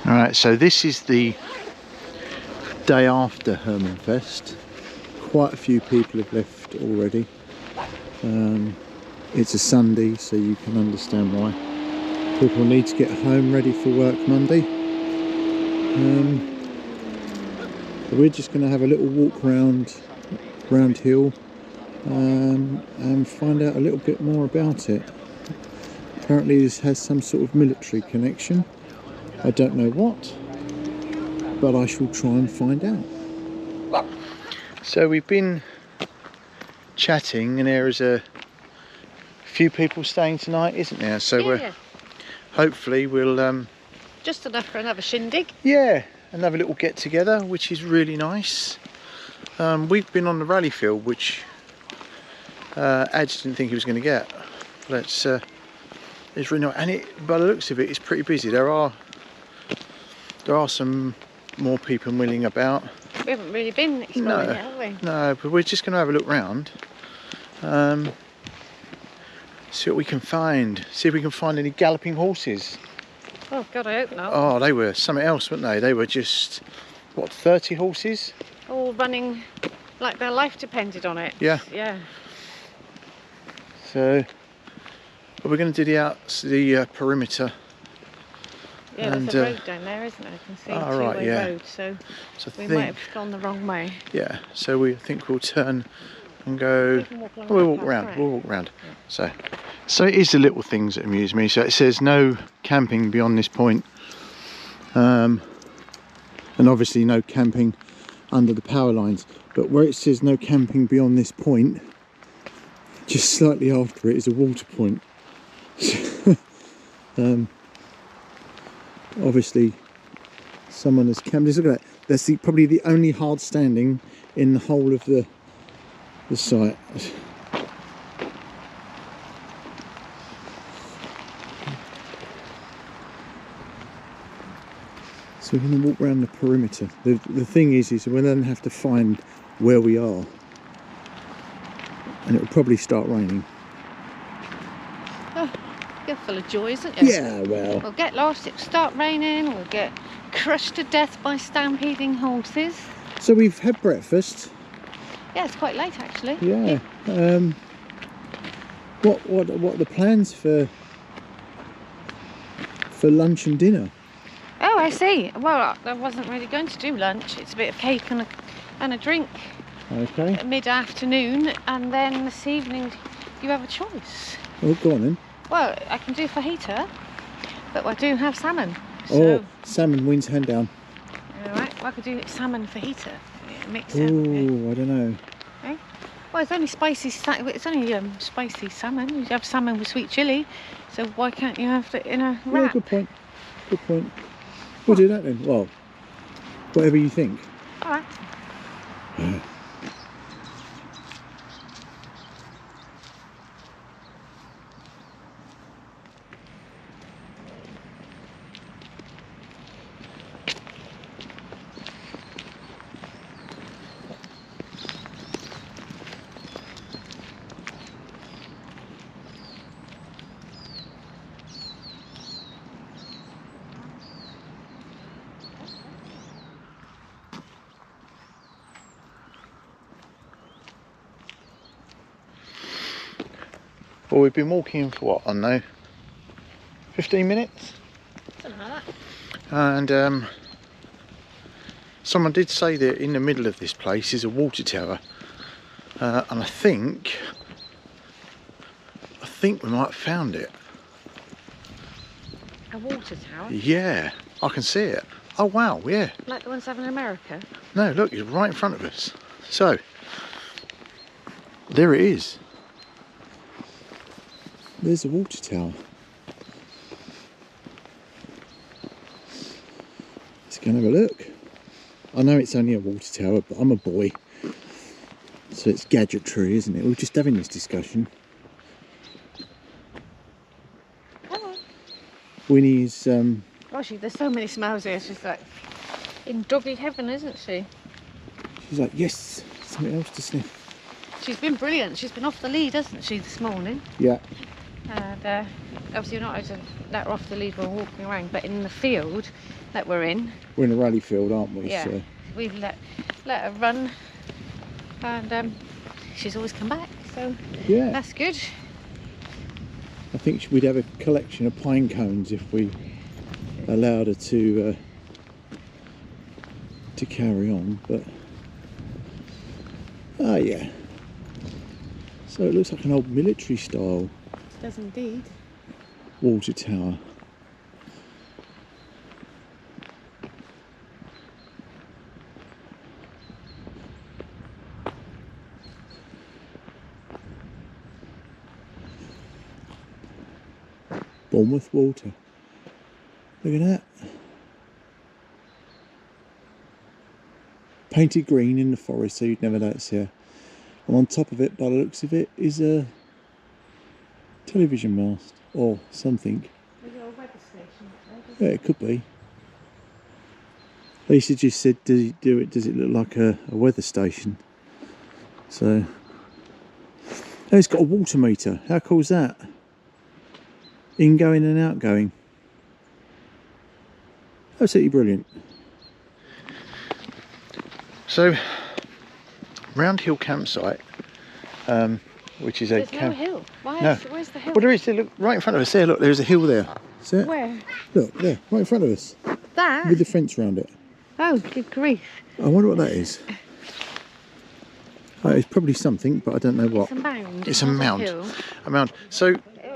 Alright, so this is the day after Hermanfest. Quite a few people have left already. It's a Sunday, so you can understand why. People need to get home ready for work Monday. We're just going to have a little walk around Roundhill and find out a little bit more about it. Apparently this has some sort of military connection. I don't know what, but I shall try and find out. So we've been chatting and there is a few people staying tonight, isn't there? So yeah. Hopefully we'll... just enough for another shindig. Yeah, another little get together, which is really nice. We've been on the rally field, which Adge didn't think he was going to get. But it's really nice, and by the looks of it, it's pretty busy. There are some more people milling about. We haven't really been exploring yet, have we? No, but we're just going to have a look round. See what we can find. See if we can find any galloping horses. Oh God, I hope not. Oh, they were something else, weren't they? They were just, what, 30 horses? All running like their life depended on it. Yeah. Yeah. So, we're going to do the perimeter. Yeah, there's a road down there, isn't there? I can see a two-way road, so we might have gone the wrong way. Yeah, so we think we'll turn and go. We'll walk around. We'll walk around. Yeah. So it is the little things that amuse me. So it says no camping beyond this point, and obviously no camping under the power lines. But where it says no camping beyond this point, just slightly after it is a water point. Obviously someone has camped. Just look at that. That's probably the only hard standing in the whole of the site. So we're going to walk around the perimeter. The thing is we then have to find where we are, and it will probably start raining. You're full of joy, isn't you? Yeah, well. We'll get lost, it'll start raining, we'll get crushed to death by stampeding horses. So we've had breakfast. Yeah, it's quite late actually. Yeah. What are the plans for lunch and dinner? Oh, I see. Well, I wasn't really going to do lunch. It's a bit of cake and a drink. Okay. Mid-afternoon, and then this evening you have a choice. Oh, go on then. Well, I can do fajita, but I do have salmon. So. Oh, salmon wins hand down. Alright, well I could do salmon fajita. Mix it. Oh, yeah. I don't know. Okay. Well, it's only spicy. It's only spicy salmon. You have salmon with sweet chilli, so why can't you have it in a wrap? Yeah, good point. Good point. We'll do that then. Well, whatever you think. All right. Well, we've been walking for what, I don't know, 15 minutes? Something like that. And someone did say that in the middle of this place is a water tower. And I think we might have found it. A water tower? Yeah, I can see it. Oh wow, yeah. Like the ones they have in America? No, look, it's right in front of us. So, there it is. There's a water tower. Let's go and have a look. I know it's only a water tower, but I'm a boy, so it's gadgetry, isn't it? We're just having this discussion. Come on. Winnie's Gosh, there's so many smells here. She's like in doggy heaven, isn't she? she's like, yes, something else to sniff. She's been brilliant. She's been off the lead, hasn't she, this morning? Yeah. And obviously you're not able to let her off the lead when we're walking around, but in the field that we're in, We're in a rally field, aren't we? yeah, So. we let her run, and she's always come back, so Yeah. that's good. I think we'd have a collection of pine cones if we allowed her to carry on, but oh yeah. So it looks like an old military style It does indeed. water tower. Bournemouth water. Look at that. Painted green in the forest, so you'd never notice here. And on top of it, by the looks of it, is a television mast or something. Yeah, it could be. Lisa just said, does it look like a weather station? So, oh, it's got a water meter. How cool is that? Ingoing and outgoing. Absolutely brilliant. So, Roundhill campsite, which is There's no hill. Where's the hill? Well, there is. Look right in front of us. There, look. There's a hill there. See it? Where? Look there, right in front of us, That? with the fence around it. Oh, good grief. I wonder what that is. It's probably something, but I don't know what. It's a mound. It's a not mound. hill. A mound. So,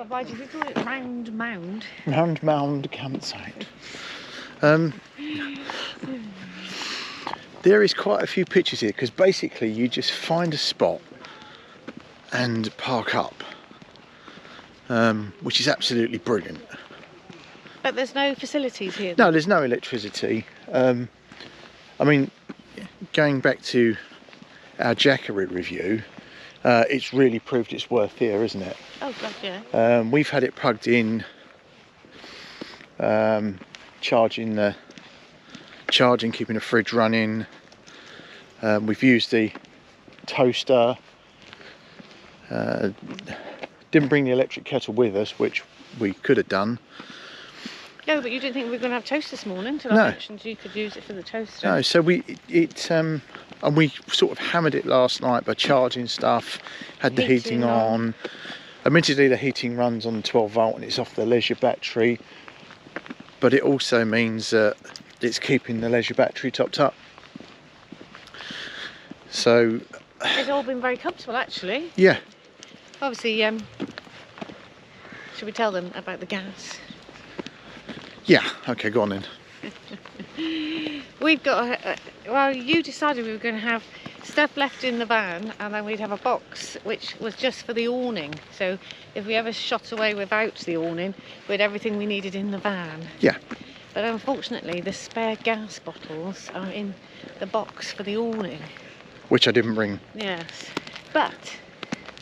Why did you call it round mound? round mound campsite. There is quite a few pictures here because basically you just find a spot and park up, which is absolutely brilliant. But there's no facilities here. No, there's no electricity. I mean, going back to our Jackery review, it's really proved its worth here, isn't it? Oh god, yeah. We've had it plugged in, charging, keeping the fridge running. We've used the toaster. Didn't bring the electric kettle with us, which we could have done. No, but you didn't think we were going to have toast this morning, till No. I mentioned you could use it for the toaster. No, so and we sort of hammered it last night by charging stuff, had the heating on. Admittedly, the heating runs on 12 volt and it's off the leisure battery, but it also means that it's keeping the leisure battery topped up. So It's all been very comfortable, actually. yeah, Obviously, should we tell them about the gas? yeah, okay, go on then. We've got, well, you decided we were going to have stuff left in the van and then we'd have a box which was just for the awning. So if we ever shot away without the awning, we had everything we needed in the van. Yeah. But unfortunately, the spare gas bottles are in the box for the awning. Which I didn't bring. Yes, but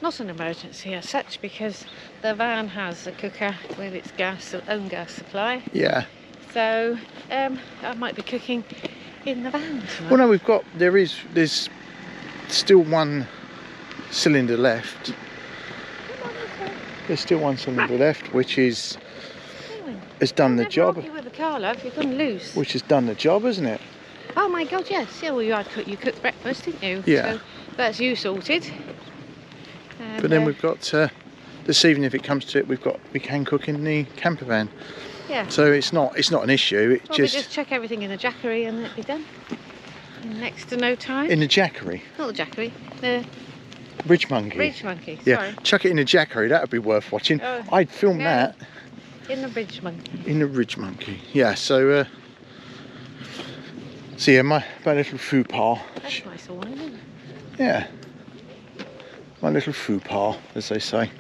not an emergency as such because the van has a cooker with its own gas supply. Yeah. So I might be cooking in the van tonight. Well, no, there's still one cylinder left. There's still one cylinder left, which has done the job. With the car, love, you've gone loose. Which has done the job, hasn't it? Oh my God, yes. Yeah, well, you cooked breakfast, didn't you? Yeah. So that's you sorted. And, But then we've got this evening, if it comes to it, we can cook in the camper van. Yeah. So it's not an issue. We just chuck everything in the Jackery and it'll be done in next to no time. In the Jackery. Not the Jackery, the Ridge Monkey. Ridge Monkey. Yeah, Sorry. chuck it in the Jackery. That would be worth watching. Oh, I'd film no. that. In the Ridge Monkey. In the Ridge Monkey. Yeah. So yeah, my little faux That's a nice awning, isn't it? Yeah. My little faux pas, as they say.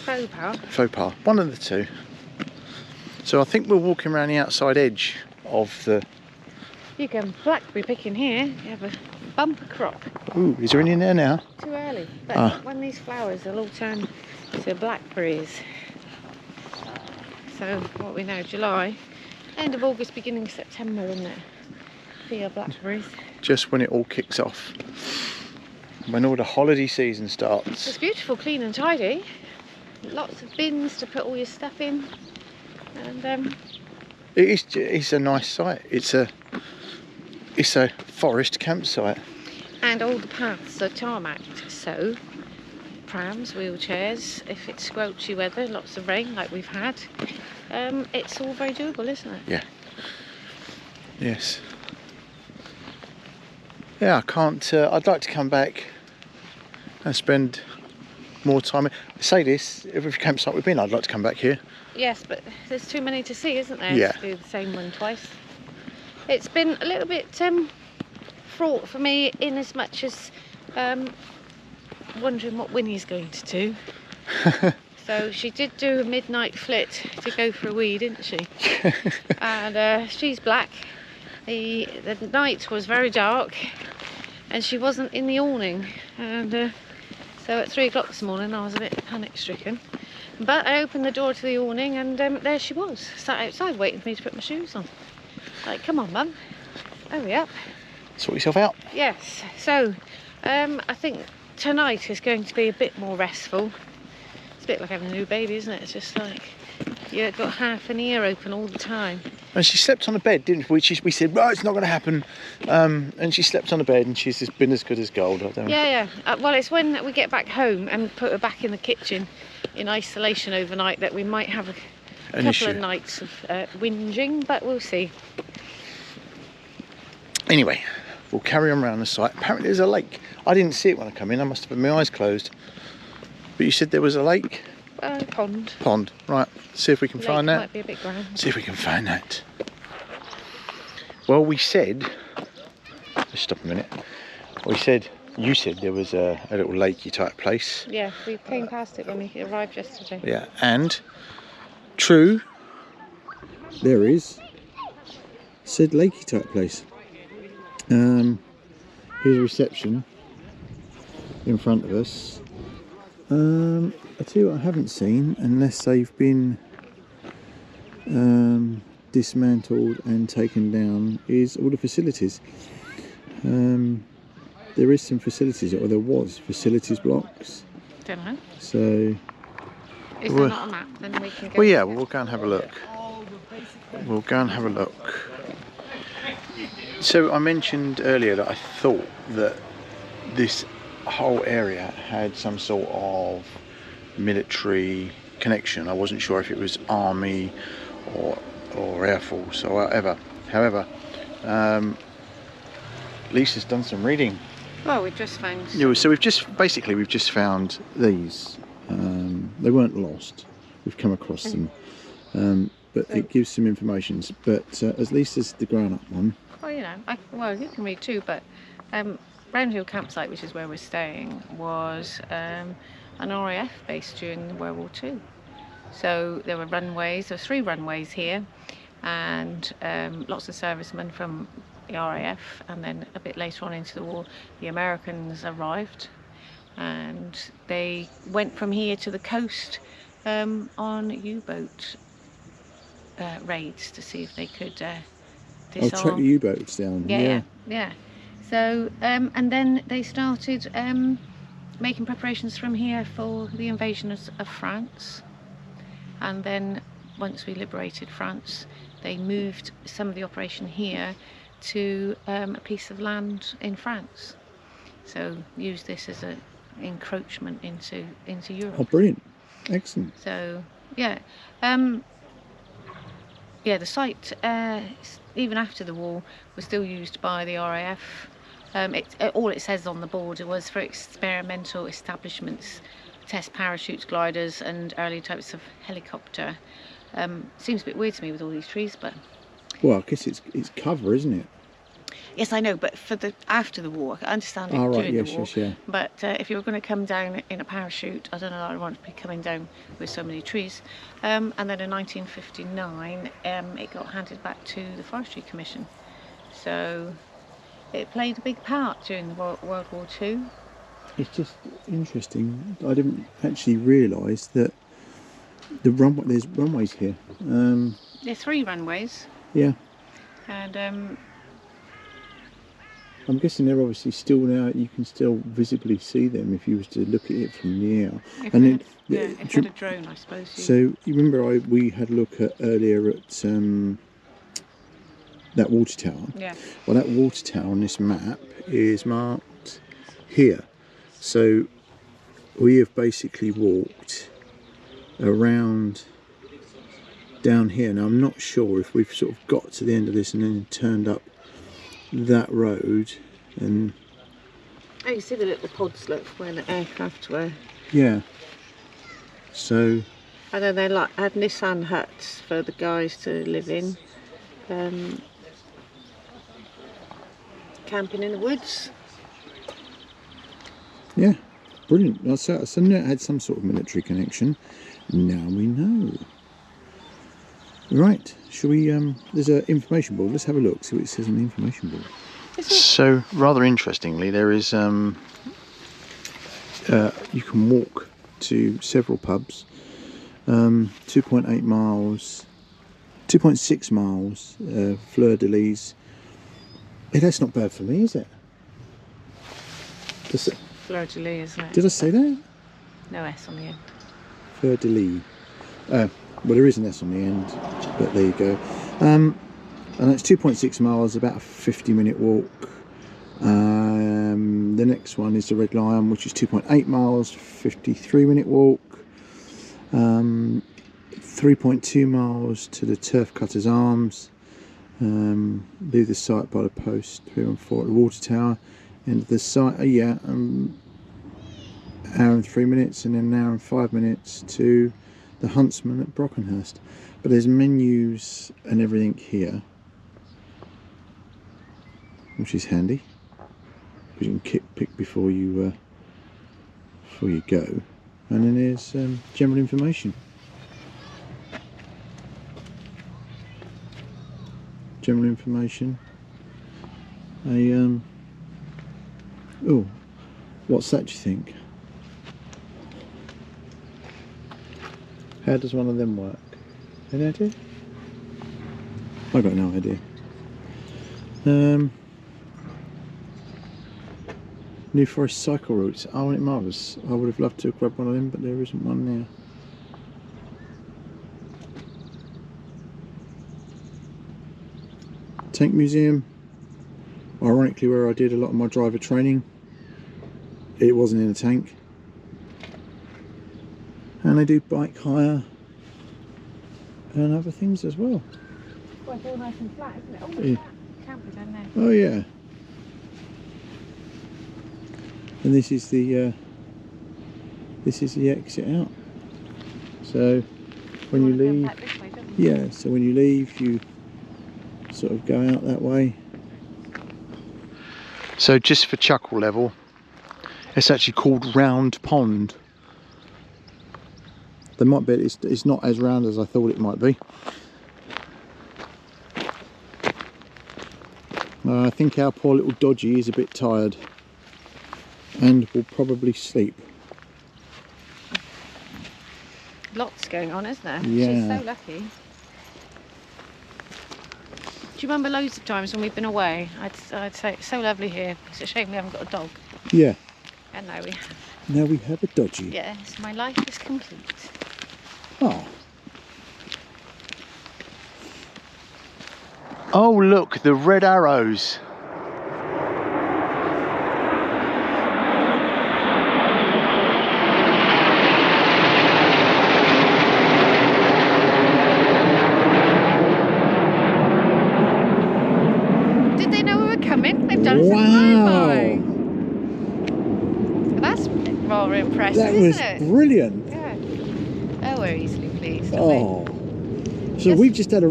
faux pas. Faux pas, one of the two. So I think we're walking around the outside edge of the... You can blackberry picking here. You have a bumper crop. Ooh, is there any in there now? Too early. But when these flowers, they'll all turn to blackberries. So what we know, July, end of August, beginning of September, isn't it? For your blackberries. Just when it all kicks off. When all the holiday season starts. It's beautiful, clean and tidy. Lots of bins to put all your stuff in. And it's a nice site. It's a forest campsite. And all the paths are tarmacked, so prams, wheelchairs, if it's squelchy weather, lots of rain like we've had, it's all very doable, isn't it? Yeah. Yes. Yeah, I can't. I'd like to come back and spend more time. I say this, every campsite we've been, I'd like to come back here. Yes, but there's too many to see, isn't there? Yeah. To do the same one twice. It's been a little bit fraught for me, in as much as wondering what Winnie's going to do. So she did do a midnight flit to go for a wee, didn't she? And she's black. The night was very dark, and she wasn't in the awning. And so at 3 o'clock this morning, I was a bit panic-stricken. But I opened the door to the awning, and there she was, sat outside waiting for me to put my shoes on. Like, come on, Mum, hurry up. Sort yourself out. Yes, so I think tonight is going to be a bit more restful. It's a bit like having a new baby, isn't it? It's just like you've got half an ear open all the time. And she slept on the bed, didn't we? We said, right, it's not going to happen. And she slept on the bed, and she's just been as good as gold. I don't know. Yeah. Well, it's when we get back home and put her back in the kitchen in isolation overnight that we might have a couple of nights of whinging, but we'll see. Anyway, we'll carry on around the site. Apparently there's a lake. I didn't see it when I come in. I must have had my eyes closed. But you said there was a lake? Pond. Pond. Right. See if we can find that. Might be a bit grand. See if we can find that. Well, we said... Let's stop a minute. You said there was a little lakey type place. Yeah, we came past it when we arrived yesterday. Yeah, and true, there is said lakey type place. Here's a reception in front of us. I tell you what I haven't seen, unless they've been dismantled and taken down, is all the facilities. There is some facilities, or there was facilities blocks. Don't know. So. Is there not a map? Then we can go. Well, yeah, we'll go and have a look. We'll go and have a look. So I mentioned earlier that I thought that this whole area had some sort of military connection. I wasn't sure if it was army or air force or whatever. However, Lisa's done some reading. Well, we've just found... Yeah, so we've just found these. They weren't lost. We've come across them. But it gives some information. But as Lisa's the grown-up one... Well, you know, you can read too, but Roundhill campsite, which is where we're staying, was an RAF base during World War II. So there were runways, there were 3 runways here, and lots of servicemen from the RAF, and then a bit later on into the war the Americans arrived, and they went from here to the coast on U-boat raids to see if they could disarm. I'll track the U-boats down. Yeah. So and then they started making preparations from here for the invasion of France, and then once we liberated France they moved some of the operation here to a piece of land in France, so use this as an encroachment into Europe. Oh, brilliant. Excellent. So yeah, the site even after the war was still used by the RAF. All it says on the border was for experimental establishments, test parachutes, gliders and early types of helicopter. Seems a bit weird to me with all these trees, but... Well, I guess it's cover, isn't it? Yes, I know, but for the after the war, I understand it Oh, right, during yes, the war. yes, yeah. But if you were going to come down in a parachute, I don't know, I want to be coming down with so many trees. And then in 1959, it got handed back to the Forestry Commission. So it played a big part during the World War II. It's just interesting. I didn't actually realise that there's runways here. There's 3 runways. Yeah. And I'm guessing they're obviously still now. You can still visibly see them if you was to look at it from the air. if And you then, had, if you had a drone, I suppose. so you remember we had a look at earlier at that water tower. Yeah. Well, that water tower on this map is marked here. So we have basically walked around down here. Now I'm not sure if we've sort of got to the end of this and then turned up that road and... Oh, you see the little pods, look, where the aircraft were. Yeah. So... And then they had Nissan huts for the guys to live in. Camping in the woods. Yeah, brilliant. So I knew it had some sort of military connection. Now we know. Right, shall we, there's an information board. Let's have a look, see what it says on the information board. So, rather interestingly, there is, you can walk to several pubs, 2.8 miles, 2.6 miles, Fleur-de-Lis. Hey, that's not bad for me, is it? Fleur-de-Lis, isn't it? Did I say that? No S on the end. Fleur-de-Lis. Well, there is an S on the end, but there you go. And that's 2.6 miles, about a 50-minute walk. The next one is the Red Lion, which is 2.8 miles, 53-minute walk. 3.2 miles to the Turf Cutters Arms. Leave the site by the post 3 and 4 at the water tower. End of the site, hour and 3 minutes, and then an hour and 5 minutes to the Huntsman at Brockenhurst. But there's menus and everything here, which is handy because you can pick before you go. And then there's general information. General information. Oh, what's that, do you think? How does one of them work? Any idea? I've got no idea. New Forest cycle routes. Oh, it marvellous. I would have loved to grab one of them, but there isn't one now. Tank Museum. Ironically, where I did a lot of my driver training, it wasn't in a tank. And they do bike hire and other things as well. Well, it's all nice and flat, isn't it? Oh, Yeah. camper down there. Oh yeah. And this is the exit out. So when you leave, This way, don't we? yeah. So when you leave, you sort of go out that way. So just for chuckle level, it's actually called Round Pond. There might be, it's not as round as I thought it might be. I think our poor little Dodgy is a bit tired and will probably sleep. Lots going on, isn't there? Yeah. She's so lucky. Do you remember loads of times when we've been away? I'd say it's so lovely here. It's a shame we haven't got a dog. Yeah. And now we have. Now we have a Dodgy. Yes, my life is complete. Oh. Oh look, the red arrows. Did they know we were coming? They've done Wow. some flyby. That's rather impressive, That was isn't it? brilliant. Yeah. Oh, we're easily pleased. Oh. So Just- we've just had a...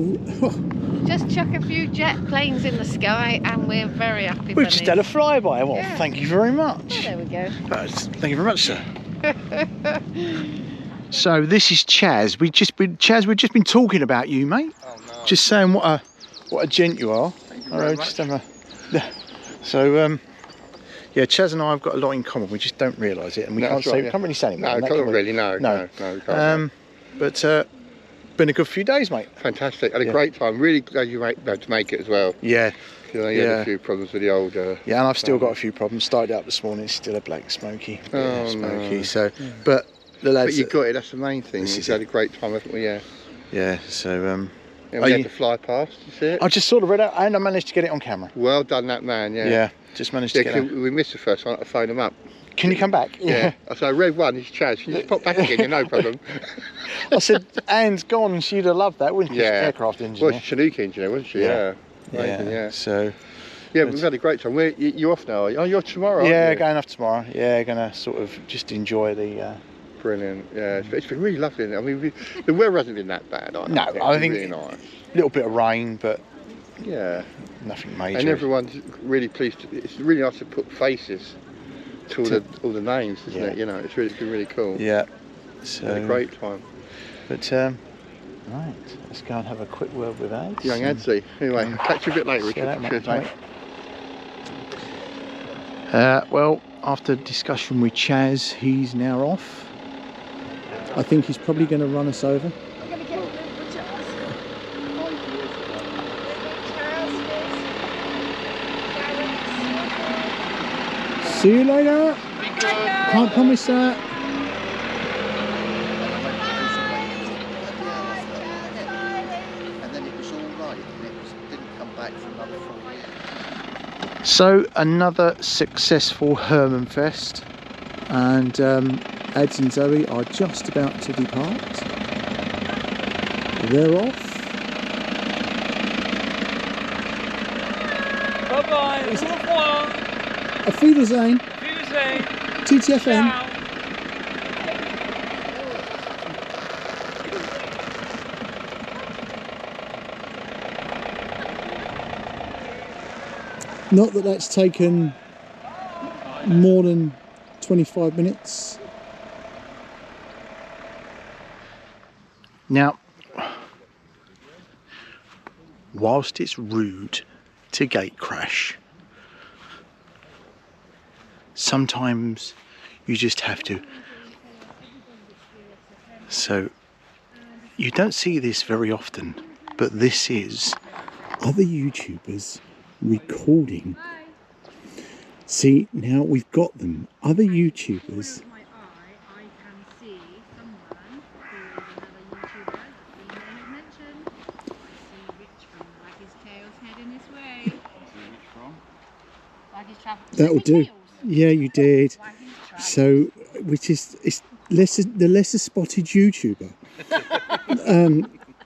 just chuck a few jet planes in the sky and we're very happy. We've just had a flyby. Well, Yeah. thank you very much. Oh, there we go. Thank you very much, sir. So this is Chaz. We've just been talking about you, mate. Oh, no. Just saying what a gent you are. Thank you very much. Just have so yeah, Chaz and I have got a lot in common. We just don't realise it, and we can't really say anything. No, can't really. No. But been a good few days, mate. Fantastic. Had a great time. Really glad you were able to make it as well. Yeah. You know, you had a few problems with the old. Yeah, and I've still got a few problems. Started out this morning, it's still a black smoky. Oh, smoky. no. So, but the lads. But you got it. That's the main thing. We had a great time, haven't we? Yeah. Yeah. So Yeah, we had to fly past. You see it? I just sort of read out, and I managed to get it on camera. Well done, that man. Yeah. Yeah. Just managed to get it. We missed the first one. I phoned him up. Can you come back? Yeah. So I read one. It's Chaz. Can you just pop back again? No problem. I said, Anne's gone. She'd have loved that, wouldn't she? Yeah. Aircraft engineer. Well, she's a Chinook engineer, wasn't she? Yeah. Amazing, yeah. So. Yeah, we've had a great time. You're off now, are you? Oh, you're off tomorrow, yeah, aren't you? going off tomorrow. Yeah, going to sort of just enjoy the... Brilliant. Yeah, it's been really lovely. Isn't it? I mean, the weather hasn't been that bad. No, I think really nice. A little bit of rain, but yeah, nothing major. And everyone's really pleased. It's really nice to put faces to all the names, isn't it? You know, it's been really cool. Yeah. So had a great time. But right, let's go and have a quick word with Ads. Young Adsy. Anyway, I'll catch you a bit later, Richard. Cheers, mate. Well, after discussion with Chaz, he's now off. I think he's probably going to run us over. See you later. Can't promise that. And then it was all right, and it didn't come back for another 4 years. So another successful Hermanfest, and Ads and Zoe are just about to depart. They're off. Bye bye. Au revoir. Auf Wiedersehen. Wiedersehen. TTFN. Ciao. Not that that's taken more than 25 minutes. Now, whilst it's rude to gate crash, sometimes you just have to. So, you don't see this very often, but this is other YouTubers recording. See, now we've got them. Other YouTubers. That'll do. Yeah, you did. So, which is the lesser spotted YouTuber.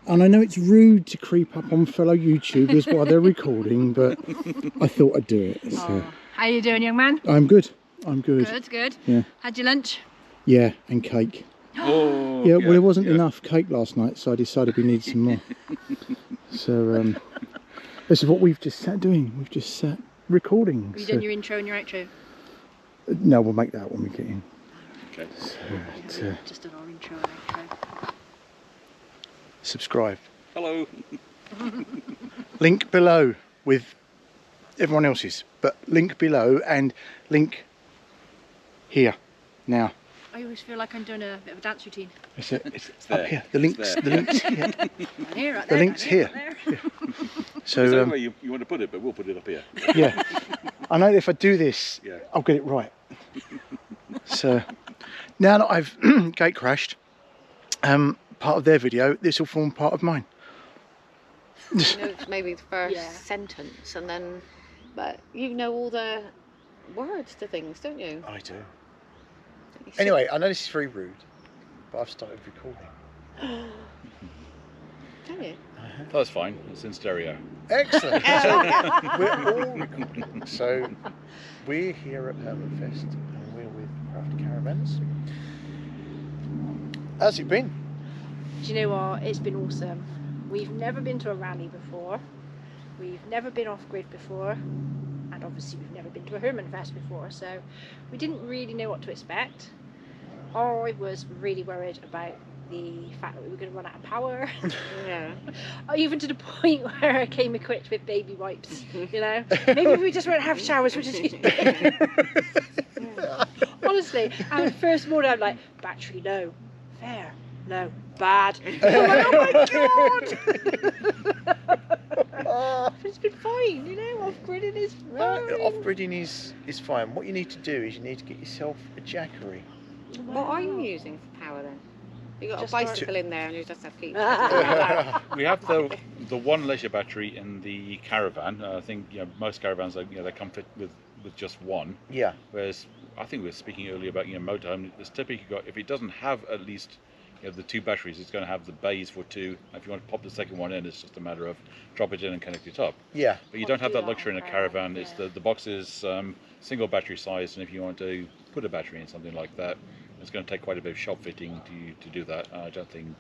And I know it's rude to creep up on fellow YouTubers while they're recording, but I thought I'd do it. So. How you doing, young man? I'm good. I'm good. Good, good. Yeah. Had your lunch? Yeah, and cake. Oh, Yeah, well, there wasn't enough cake last night, so I decided we needed some more. So, this is what we've just sat doing. We've just sat recording. Have you done your intro and your outro? No, we'll make that when we get in. Okay. So, Just done our intro and outro. subscribe. Hello. Link below with everyone else's, but link below and link here now. I always feel like I'm doing a bit of a dance routine. It's up there. here. The links here. Right here, right The there, link's right here. Right there. So So where you want to put it, but we'll put it up here. yeah, I know that if I do this, Yeah. I'll get it right. So now that I've gate crashed, part of their video, this will form part of mine. You know, it's maybe the first Yeah. sentence, and then, but you know all the words to things, don't you? I do. You should- Anyway, I know this is very rude, but I've started recording. Can you? That's fine. It's in stereo. Excellent. So we're all recording. So we're here at Hermanfest and we're with Craft Caravans. How's it been? Do you know what? It's been awesome. We've never been to a rally before. We've never been off-grid before, and obviously we've never been to a Hermanfest before, so we didn't really know what to expect. I was really worried about the fact that we were going to run out of power. Yeah. Even to the point where I came equipped with baby wipes, you know. Maybe we just won't have showers, we'll just use honestly, and the first morning I'm like, battery low, fair, low, bad. I'm like, oh my god! But it's been fine, you know, off-gridding is fine. Off-gridding is fine. What you need to do is you need to get yourself a jackery. What are you using for power then? You got Just a bicycle in there and you just have to keep. We have the one leisure battery in the caravan. I think most caravans they come fit with just one. Yeah. Whereas I think we were speaking earlier about motorhome. It's typically got, if it doesn't have at least the 2 batteries, it's going to have the bays for 2. If you want to pop the second one in, it's just a matter of drop it in and connect it up. Yeah. But you don't have that luxury in a caravan. It's the box is single battery size, and if you want to put a battery in something like that, it's going to take quite a bit of shop fitting to do that. I don't think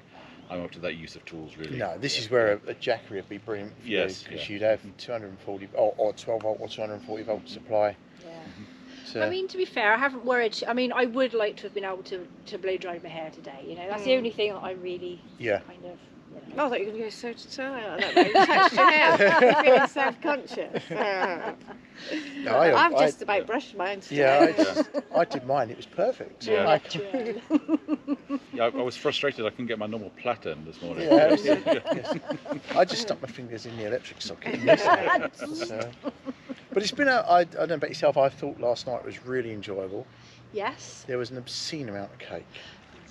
I'm up to that use of tools really. No, this is where a jackery would be brilliant for you, because you'd have 240 or 12 volt or 240 volt supply. Yeah. So, I mean, to be fair, I haven't worried. I mean, I would like to have been able to blow dry my hair today. You know, that's the only thing that I really kind of. You know. I thought you were going to go so to toe. I don't know. You touched your hair. Feeling self-conscious. no, I've just about brushed mine today. Yeah, I did mine. It was perfect. Yeah. I was frustrated I couldn't get my normal platen this morning. Yeah, yes. I just stuck my fingers in the electric socket. And missed it. So, but it's been I don't know about yourself. I thought last night was really enjoyable. Yes. There was an obscene amount of cake.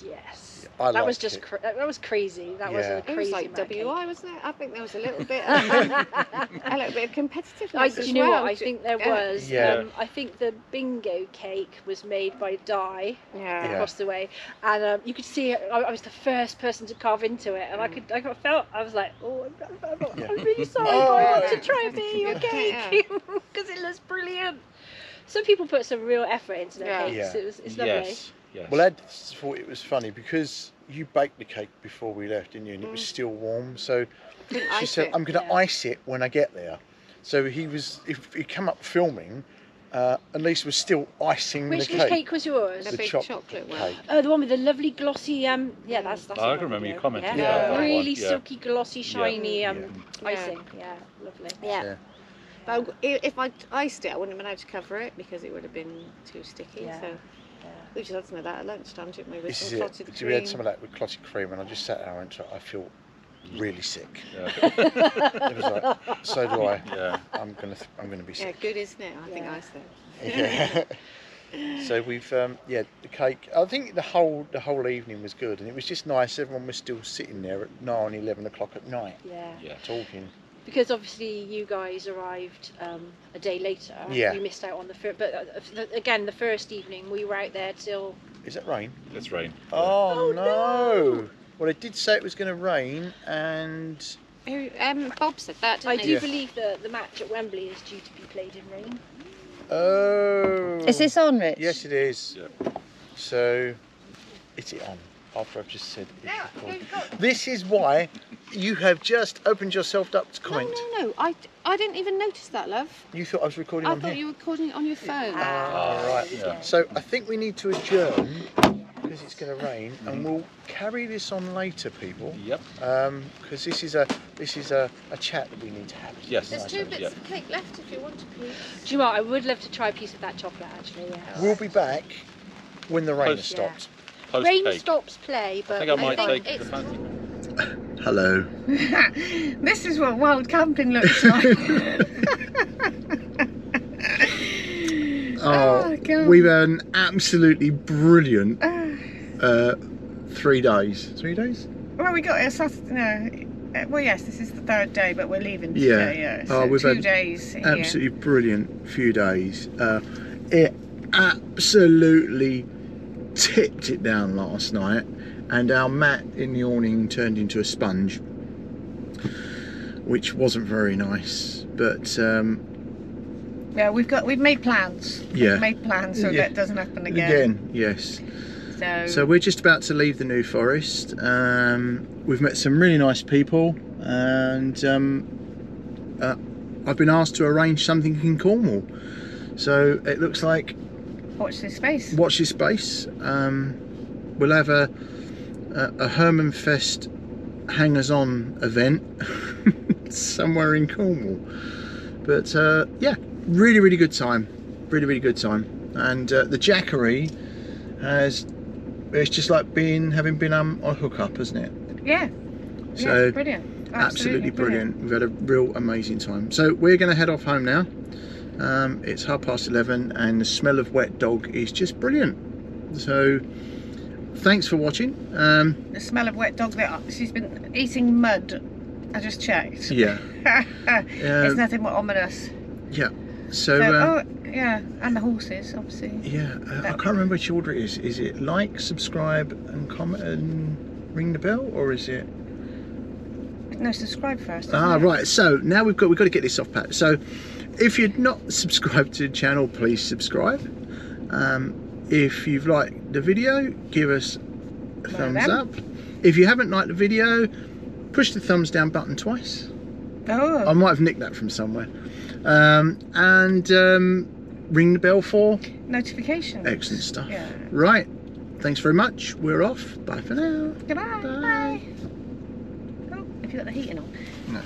Yes. I that was liked just it. that was crazy. That was a It crazy was like amount of cake. WI, wasn't it? I think there was a little bit of competitiveness Do as you know well. what? I think there was. Yeah. I think the bingo cake was made by Di Yeah. across the way, and you could see it. I was the first person to carve into it, and I was like, oh, I'm really sorry, but I want to try and be your cake because it looks brilliant. Some people put some real effort into their cakes. Yeah. It's lovely. Yes. Well, Ed thought it was funny because you baked the cake before we left, didn't you? And it was still warm. So she said, "I'm going to ice it when I get there." So if he come up filming, at least was still icing the cake. Which cake was yours? The big chocolate one. cake. Oh, the one with the lovely glossy. Yeah, that's. I can remember you commenting about that one. Really Yeah. silky, glossy, shiny Yeah. icing. Yeah, lovely. Yeah. But if I'd iced it, I wouldn't have been able to cover it because it would have been too sticky. Yeah. So we just had some of that at lunchtime, didn't we? With This is some it. clotted We had cream. some of that with clotted cream, and I just sat there and went, I feel really sick. Yeah. It was like, so do I. Yeah. I'm gonna be Yeah, sick. good, isn't it? I think I said. Yeah. So we've the cake. I think the whole evening was good, and it was just nice. Everyone was still sitting there at 9, 11 o'clock at night, Yeah. talking. Because obviously you guys arrived a day later. Yeah. We missed out on the first. But again, the first evening we were out there till. Is that rain? It's rain. Oh no! Well, it did say it was going to rain, and Bob said that, didn't I he? do believe the match at Wembley is due to be played in rain. oh. Is this on, Rich? Yes, it is. Yeah. So, is it on? After I've just said it's recorded. This is why you have just opened yourself up to comment. No. I didn't even notice that, love. You thought I was recording I on thought here? you were recording it on your phone. Ah, right. Yeah. So I think we need to adjourn because it's going to rain, and we'll carry this on later, people. Yep. Because this is a chat that we need to have. Yes. There's Nice. 2 bits Yeah. of cake left if you want to, please. Do you know what? I would love to try a piece of that chocolate actually. Yeah. We'll be back when the rain has Post- stopped. Post Rain cake. stops play, but I think I might think take the it's- fancy. Hello. This is what wild camping looks like. Oh, God. we've had an absolutely brilliant 3 days. 3 days? Well, we got here Saturday. No, well, yes, this is the 3rd day, but we're leaving Yeah. today. Yeah. Oh, So we've 2 had days here. Absolutely brilliant few days. It absolutely tipped it down last night, and our mat in the awning turned into a sponge, which wasn't very nice. But Yeah, we've made plans. Yeah. We've made plans so Yeah. that doesn't happen again. yes. So we're just about to leave the New Forest. We've met some really nice people, and I've been asked to arrange something in Cornwall. So it looks like, Watch this space. watch this space. We'll have a Hermanfest hangers-on event somewhere in Cornwall. But yeah, really good time. Really good time. And the Jackery it's just like having been on a hookup, isn't it? Yeah. So yeah, it's brilliant. absolutely brilliant. We've had a real amazing time. So we're going to head off home now. It's 11:30 and the smell of wet dog is just brilliant. So thanks for watching. The smell of wet dog, she's been eating mud. I just checked. Yeah. It's nothing but ominous. Yeah. So oh yeah, and the horses obviously. yeah, I can't remember which order it is. Is it like, subscribe and comment and ring the bell, or is it? No, subscribe first. Right. So now we've got to get this off pat. So if you're not subscribed to the channel, please subscribe. If you've liked the video, give us a thumbs up. If you haven't liked the video, push the thumbs down button twice. Oh. I might have nicked that from somewhere. And ring the bell for notifications. Excellent stuff. Yeah. Right. Thanks very much. We're off. Bye for now. Goodbye. Bye. Bye. Oh, have you got the heating on? No.